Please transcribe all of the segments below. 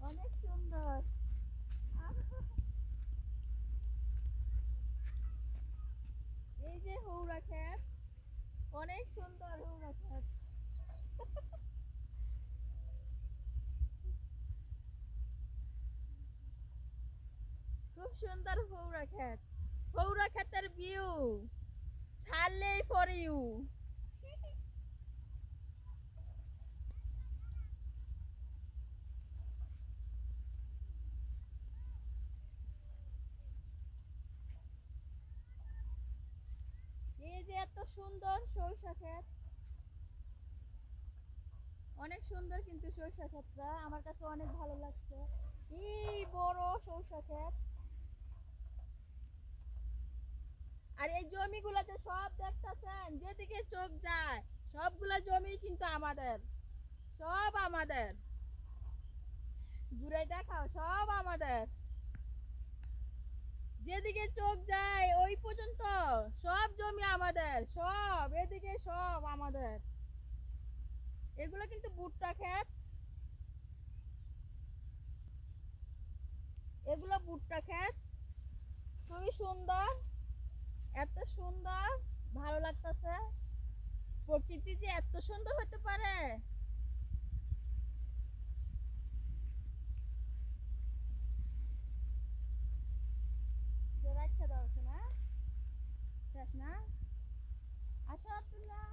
অনেক সুন্দর। এই যে হৌরা ক্ষেত, অনেক সুন্দর হৌরা ক্ষেত। খুব সুন্দর হৌরা ক্ষেত। হৌরা ক্ষেতের ভিউ ছাড়লেই ফর ইউ। এই যে এত সুন্দর সরিষা ক্ষেত, অনেক সুন্দর কিন্তু সরিষা ক্ষেতটা আমার কাছে অনেক ভালো লাগছে। এই বড় সরিষা ক্ষেত, আর এই জমিগুলোতে সব দেখতেছেন যেদিকে চোখ যায় সবগুলা জমি কিন্তু আমাদের, সব আমাদের। ঘুরে দেখাও, সব আমাদের। যেদিকে চোখ যায় ওই পর্যন্ত সব জমি আমাদের, সব এদিকে সব আমাদের। এগুলো কিন্তু ভুট্টা ক্ষেত, এগুলো ভুট্টা ক্ষেত। খুবই সুন্দর, এত সুন্দর, ভালো লাগতেছে। প্রকৃতি যে এত সুন্দর হতে পারে। রাখতে দাও না, শেষ না। আসো আব্দুল্লাহ।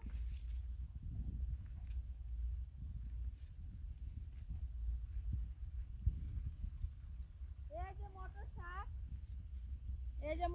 এই যে মটর শাক, এই যে